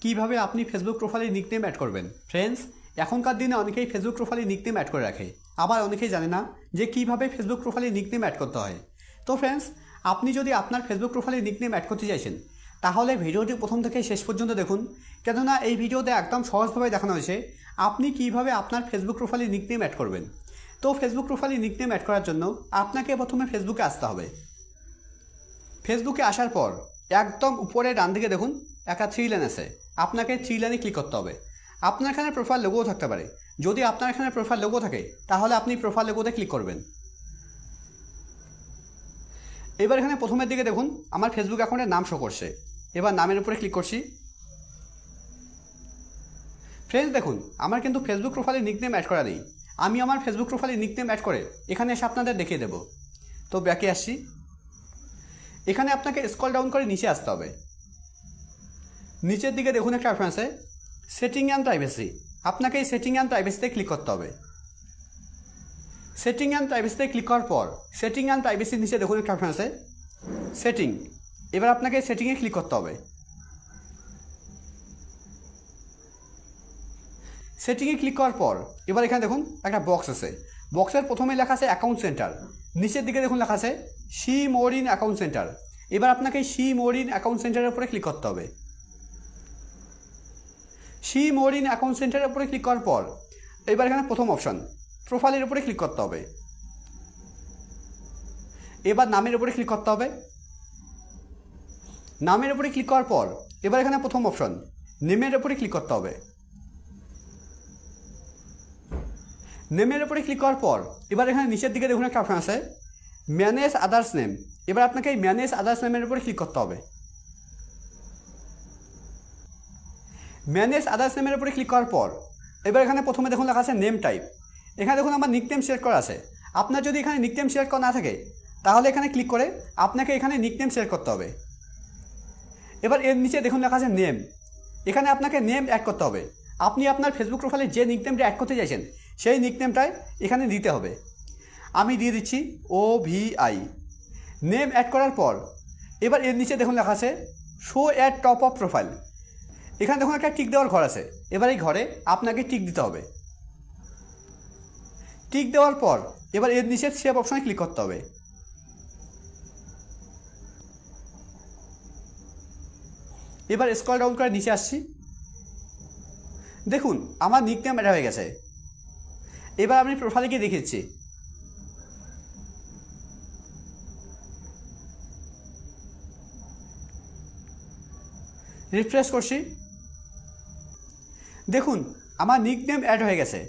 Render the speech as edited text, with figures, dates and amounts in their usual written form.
কিভাবে আপনি ফেসবুক প্রোফাইলে নিকনেম অ্যাড করবেন। ফ্রেন্ডস, এখনকার দিনে অনেকেই ফেসবুক প্রোফাইলে নিকনেম অ্যাড করে রাখে, আবার অনেকেই জানে না যে কিভাবে ফেসবুক প্রোফাইলে নিকনেম অ্যাড করতে হয়। তো ফ্রেন্ডস, আপনি যদি আপনার ফেসবুক প্রোফাইলে নিকনেম অ্যাড করতে চাইছেন তাহলে ভিডিওটি প্রথম থেকে শেষ পর্যন্ত দেখুন, কেননা এই ভিডিওতে একদম সহজভাবে দেখানো হয়েছে আপনি কিভাবে আপনার ফেসবুক প্রোফাইলে নিকনেম অ্যাড করবেন। তো ফেসবুক প্রোফাইলে নিকনেম অ্যাড করার জন্য আপনাকে প্রথমে ফেসবুকে আসতে হবে। ফেসবুকে আসার পর একদম উপরে ডান দিকে দেখুন একটা 3 লাইন আছে, আপনাকে 3 লাইনে ক্লিক করতে হবে। আপনার এখানে প্রোফাইল লোগোও থাকতে পারে, যদি আপনার এখানে প্রোফাইল লোগো থাকে তাহলে আপনি প্রোফাইল লোগোতে ক্লিক করবেন। এবার এখানে প্রথমের দিকে দেখুন আমার ফেসবুক অ্যাকাউন্টের নাম শো করছে, এবার নামের উপরে ক্লিক করছি। ফ্রেন্ডস দেখুন, আমার কিন্তু ফেসবুক প্রোফাইলে নিকনেম অ্যাড করা নেই। আমি আমার ফেসবুক প্রোফাইলে নিকনেম অ্যাড করে এখানে এসে আপনাদের দেখিয়ে দেব। তো ব্যাকে আসছি, এখানে আপনাকে স্ক্রল ডাউন করে নিচে আসতে হবে। নিচের দিকে দেখুন একটা অপশন আছে সেটিং অ্যান্ড প্রাইভেসি, আপনাকে এই সেটিং অ্যান্ড প্রাইভেসিতে ক্লিক করতে হবে। সেটিং অ্যান্ড প্রাইভেসিতে ক্লিক করার পর সেটিং অ্যান্ড প্রাইভেসির নিচে দেখুন একটা অপশন আছে সেটিং, এবার আপনাকে সেটিংয়ে ক্লিক করতে হবে। সেটিংয়ে ক্লিক করার পর এবার এখানে দেখুন একটা বক্স আছে, বক্সের প্রথমে লেখা আছে অ্যাকাউন্ট সেন্টার, নিচের দিকে দেখুন লেখা আছে see more in account centre. এবার আপনাকে সি মোর ইন অ্যাকাউন্ট সেন্টারের উপরে ক্লিক করতে হবে। সি মোর ইন অ্যাকাউন্ট সেন্টারের উপরে ক্লিক করার পর এবার এখানে প্রথম অপশন প্রোফাইলের উপরে ক্লিক করতে হবে। এবার নামের উপরে ক্লিক করতে হবে। নামের উপরে ক্লিক করার পর এবার এখানে প্রথম অপশন নেমের উপরে ক্লিক করতে হবে। নেমের উপরে ক্লিক করার পর এবার এখানে নিচের দিকে দেখুন একটা অপশন আছে ম্যানেজ আদার্স নেম, এবার আপনাকে এই ম্যানেজ আদার্স নেমের উপরে ক্লিক করতে হবে। ম্যানেজ আদার্স নেমের উপরে ক্লিক করার পর এবার এখানে প্রথমে দেখুন লেখা আছে নেম টাইপ, এখানে দেখুন আমার নিকনেম সিলেক্ট করা আছে। আপনার যদি এখানে নিকনেম সিলেক্ট করা না থাকে তাহলে এখানে ক্লিক করে আপনাকে এখানে নিকনেম সিলেক্ট করতে হবে। এবার এর নিচে দেখুন লেখা আছে নেম, এখানে আপনাকে নেম অ্যাড করতে হবে। আপনি আপনার ফেসবুক প্রোফাইলে যে নিকনেমটা অ্যাড করতে চাইছেন সেই নিকনেমটাই এখানে দিতে হবে। আমি দিয়ে দিচ্ছি OVI। নেম অ্যাড করার পর এবার এর নিচে দেখুন লেখা আছে show add top of profile, এখানে দেখুন একটা টিক দেওয়ার ঘর আছে, এবার এই ঘরে আপনাকে টিক দিতে হবে। টিক দেওয়ার পর এবার এর নিচে সেভ অপশনে ক্লিক করতে হবে। এবার স্ক্রল ডাউন করে নিচে আসছি, দেখুন আমার নিকনেম অ্যাড হয়ে গেছে। এবার আমি প্রোফাইলে গিয়ে দেখিয়েছি, রিফ্রেশ করছি, দেখুন আমার নিকনেম অ্যাড হয়ে গেছে।